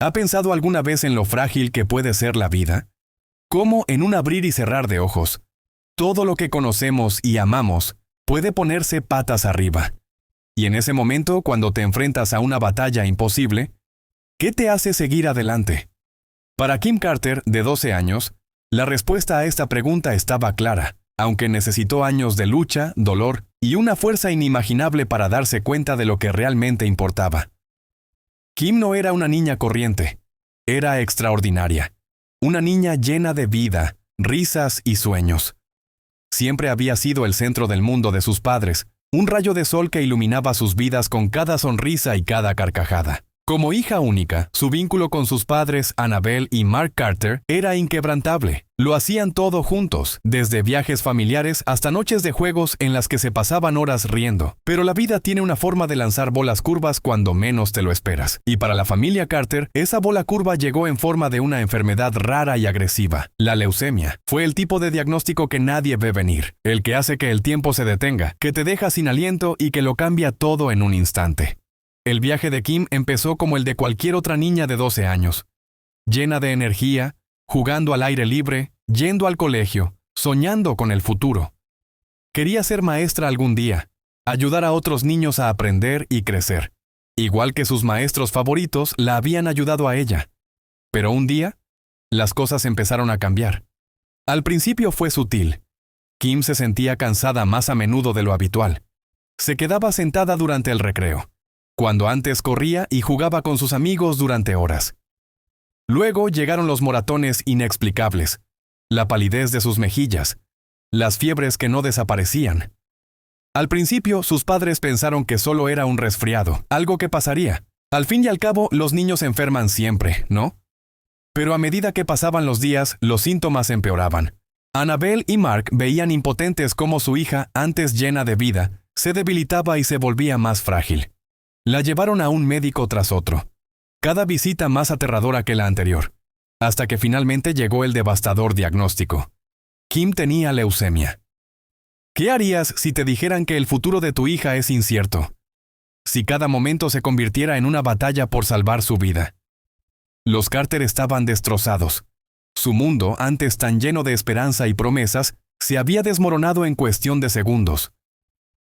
¿Ha pensado alguna vez en lo frágil que puede ser la vida? Cómo en un abrir y cerrar de ojos, todo lo que conocemos y amamos puede ponerse patas arriba. Y en ese momento, cuando te enfrentas a una batalla imposible, ¿qué te hace seguir adelante? Para Kim Carter, de 12 años, la respuesta a esta pregunta estaba clara, aunque necesitó años de lucha, dolor y una fuerza inimaginable para darse cuenta de lo que realmente importaba. Kim no era una niña corriente, era extraordinaria, una niña llena de vida, risas y sueños. Siempre había sido el centro del mundo de sus padres, un rayo de sol que iluminaba sus vidas con cada sonrisa y cada carcajada. Como hija única, su vínculo con sus padres, Annabelle y Mark Carter, era inquebrantable. Lo hacían todo juntos, desde viajes familiares hasta noches de juegos en las que se pasaban horas riendo. Pero la vida tiene una forma de lanzar bolas curvas cuando menos te lo esperas. Y para la familia Carter, esa bola curva llegó en forma de una enfermedad rara y agresiva. La leucemia. Fue el tipo de diagnóstico que nadie ve venir. El que hace que el tiempo se detenga, que te deja sin aliento y que lo cambia todo en un instante. El viaje de Kim empezó como el de cualquier otra niña de 12 años. Llena de energía, jugando al aire libre, yendo al colegio, soñando con el futuro. Quería ser maestra algún día, ayudar a otros niños a aprender y crecer. Igual que sus maestros favoritos la habían ayudado a ella. Pero un día, las cosas empezaron a cambiar. Al principio fue sutil. Kim se sentía cansada más a menudo de lo habitual. Se quedaba sentada durante el recreo, cuando antes corría y jugaba con sus amigos durante horas. Luego llegaron los moratones inexplicables, la palidez de sus mejillas, las fiebres que no desaparecían. Al principio, sus padres pensaron que solo era un resfriado, algo que pasaría. Al fin y al cabo, los niños enferman siempre, ¿no? Pero a medida que pasaban los días, los síntomas empeoraban. Annabelle y Mark veían impotentes cómo su hija, antes llena de vida, se debilitaba y se volvía más frágil. La llevaron a un médico tras otro, cada visita más aterradora que la anterior, hasta que finalmente llegó el devastador diagnóstico. Kim tenía leucemia. ¿Qué harías si te dijeran que el futuro de tu hija es incierto? Si cada momento se convirtiera en una batalla por salvar su vida. Los Carter estaban destrozados. Su mundo, antes tan lleno de esperanza y promesas, se había desmoronado en cuestión de segundos.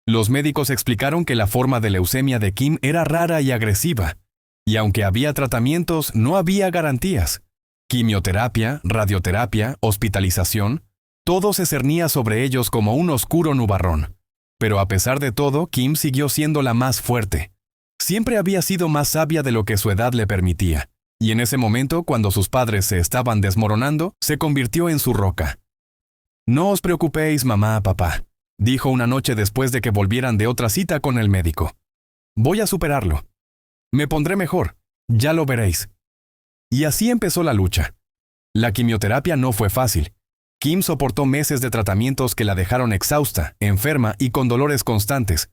Los médicos explicaron que la forma de leucemia de Kim era rara y agresiva, y aunque había tratamientos, no había garantías. Quimioterapia, radioterapia, hospitalización, todo se cernía sobre ellos como un oscuro nubarrón. Pero a pesar de todo, Kim siguió siendo la más fuerte. Siempre había sido más sabia de lo que su edad le permitía, y en ese momento, cuando sus padres se estaban desmoronando, se convirtió en su roca. «No os preocupéis, mamá, papá», dijo una noche después de que volvieran de otra cita con el médico. «Voy a superarlo. Me pondré mejor. Ya lo veréis». Y así empezó la lucha. La quimioterapia no fue fácil. Kim soportó meses de tratamientos que la dejaron exhausta, enferma y con dolores constantes.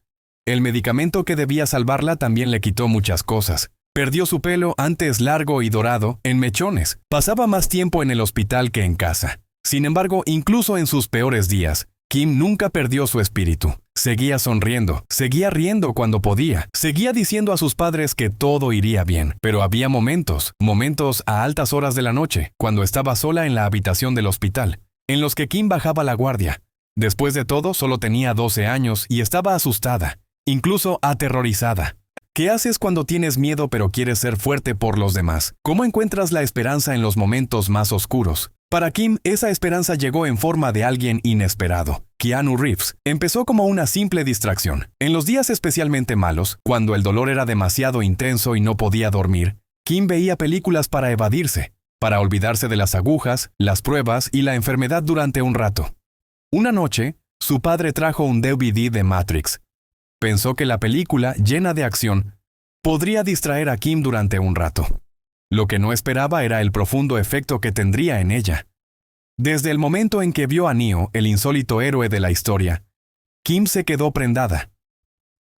El medicamento que debía salvarla también le quitó muchas cosas. Perdió su pelo, antes largo y dorado, en mechones. Pasaba más tiempo en el hospital que en casa. Sin embargo, incluso en sus peores días, Kim nunca perdió su espíritu. Seguía sonriendo, seguía riendo cuando podía, seguía diciendo a sus padres que todo iría bien. Pero había momentos a altas horas de la noche, cuando estaba sola en la habitación del hospital, en los que Kim bajaba la guardia. Después de todo, solo tenía 12 años y estaba asustada, incluso aterrorizada. ¿Qué haces cuando tienes miedo pero quieres ser fuerte por los demás? ¿Cómo encuentras la esperanza en los momentos más oscuros? Para Kim, esa esperanza llegó en forma de alguien inesperado. Keanu Reeves empezó como una simple distracción. En los días especialmente malos, cuando el dolor era demasiado intenso y no podía dormir, Kim veía películas para evadirse, para olvidarse de las agujas, las pruebas y la enfermedad durante un rato. Una noche, su padre trajo un DVD de Matrix. Pensó que la película, llena de acción, podría distraer a Kim durante un rato. Lo que no esperaba era el profundo efecto que tendría en ella. Desde el momento en que vio a Neo, el insólito héroe de la historia, Kim se quedó prendada.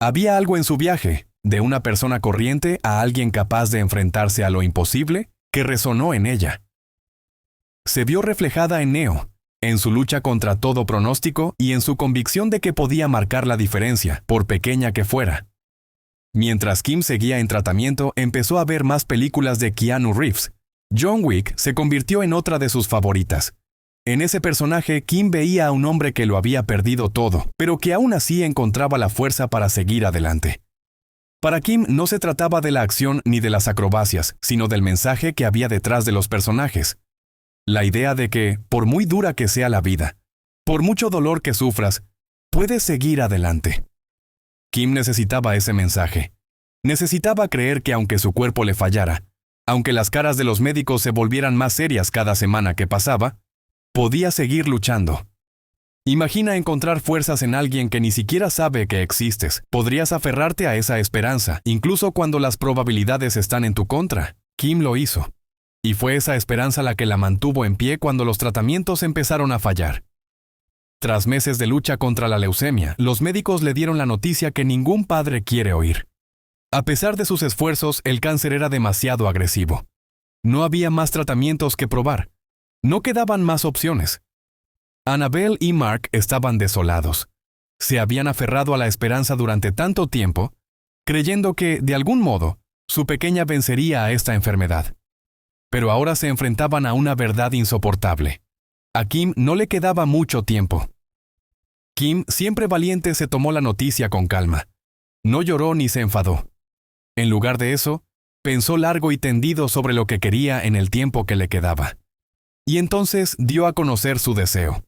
Había algo en su viaje, de una persona corriente a alguien capaz de enfrentarse a lo imposible, que resonó en ella. Se vio reflejada en Neo, en su lucha contra todo pronóstico y en su convicción de que podía marcar la diferencia, por pequeña que fuera. Mientras Kim seguía en tratamiento, empezó a ver más películas de Keanu Reeves. John Wick se convirtió en otra de sus favoritas. En ese personaje, Kim veía a un hombre que lo había perdido todo, pero que aún así encontraba la fuerza para seguir adelante. Para Kim no se trataba de la acción ni de las acrobacias, sino del mensaje que había detrás de los personajes. La idea de que, por muy dura que sea la vida, por mucho dolor que sufras, puedes seguir adelante. Kim necesitaba ese mensaje. Necesitaba creer que aunque su cuerpo le fallara, aunque las caras de los médicos se volvieran más serias cada semana que pasaba, podía seguir luchando. Imagina encontrar fuerzas en alguien que ni siquiera sabe que existes. Podrías aferrarte a esa esperanza, incluso cuando las probabilidades están en tu contra. Kim lo hizo. Y fue esa esperanza la que la mantuvo en pie cuando los tratamientos empezaron a fallar. Tras meses de lucha contra la leucemia, los médicos le dieron la noticia que ningún padre quiere oír. A pesar de sus esfuerzos, el cáncer era demasiado agresivo. No había más tratamientos que probar. No quedaban más opciones. Annabelle y Mark estaban desolados. Se habían aferrado a la esperanza durante tanto tiempo, creyendo que, de algún modo, su pequeña vencería a esta enfermedad. Pero ahora se enfrentaban a una verdad insoportable. A Kim no le quedaba mucho tiempo. Kim, siempre valiente, se tomó la noticia con calma. No lloró ni se enfadó. En lugar de eso, pensó largo y tendido sobre lo que quería en el tiempo que le quedaba. Y entonces dio a conocer su deseo.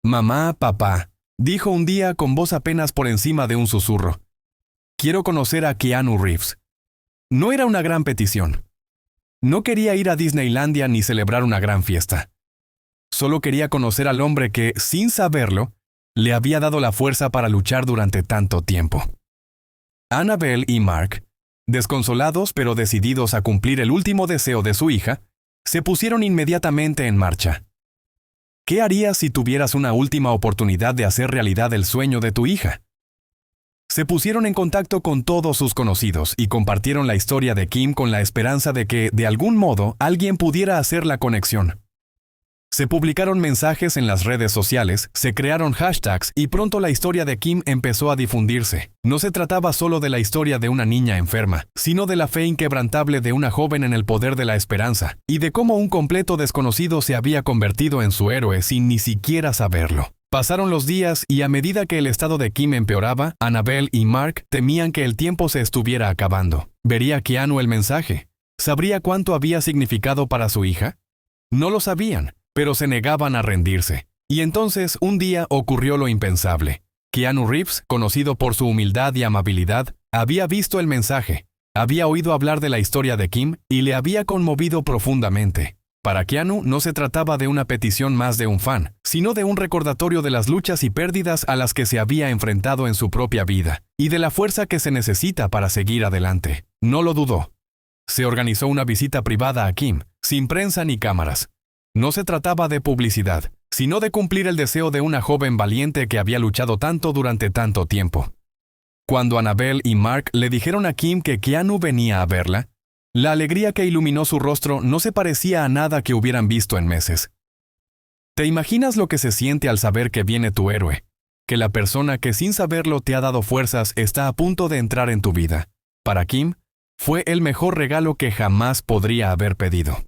«Mamá, papá», dijo un día con voz apenas por encima de un susurro. «Quiero conocer a Keanu Reeves». No era una gran petición. No quería ir a Disneylandia ni celebrar una gran fiesta. Solo quería conocer al hombre que, sin saberlo, le había dado la fuerza para luchar durante tanto tiempo. Annabelle y Mark, desconsolados pero decididos a cumplir el último deseo de su hija, se pusieron inmediatamente en marcha. ¿Qué harías si tuvieras una última oportunidad de hacer realidad el sueño de tu hija? Se pusieron en contacto con todos sus conocidos y compartieron la historia de Kim con la esperanza de que, de algún modo, alguien pudiera hacer la conexión. Se publicaron mensajes en las redes sociales, se crearon hashtags y pronto la historia de Kim empezó a difundirse. No se trataba solo de la historia de una niña enferma, sino de la fe inquebrantable de una joven en el poder de la esperanza, y de cómo un completo desconocido se había convertido en su héroe sin ni siquiera saberlo. Pasaron los días y a medida que el estado de Kim empeoraba, Annabelle y Mark temían que el tiempo se estuviera acabando. ¿Vería Keanu el mensaje? ¿Sabría cuánto había significado para su hija? No lo sabían, pero se negaban a rendirse. Y entonces, un día ocurrió lo impensable. Keanu Reeves, conocido por su humildad y amabilidad, había visto el mensaje, había oído hablar de la historia de Kim y le había conmovido profundamente. Para Keanu no se trataba de una petición más de un fan, sino de un recordatorio de las luchas y pérdidas a las que se había enfrentado en su propia vida, y de la fuerza que se necesita para seguir adelante. No lo dudó. Se organizó una visita privada a Kim, sin prensa ni cámaras. No se trataba de publicidad, sino de cumplir el deseo de una joven valiente que había luchado tanto durante tanto tiempo. Cuando Annabelle y Mark le dijeron a Kim que Keanu venía a verla, la alegría que iluminó su rostro no se parecía a nada que hubieran visto en meses. ¿Te imaginas lo que se siente al saber que viene tu héroe? Que la persona que sin saberlo te ha dado fuerzas está a punto de entrar en tu vida. Para Kim, fue el mejor regalo que jamás podría haber pedido.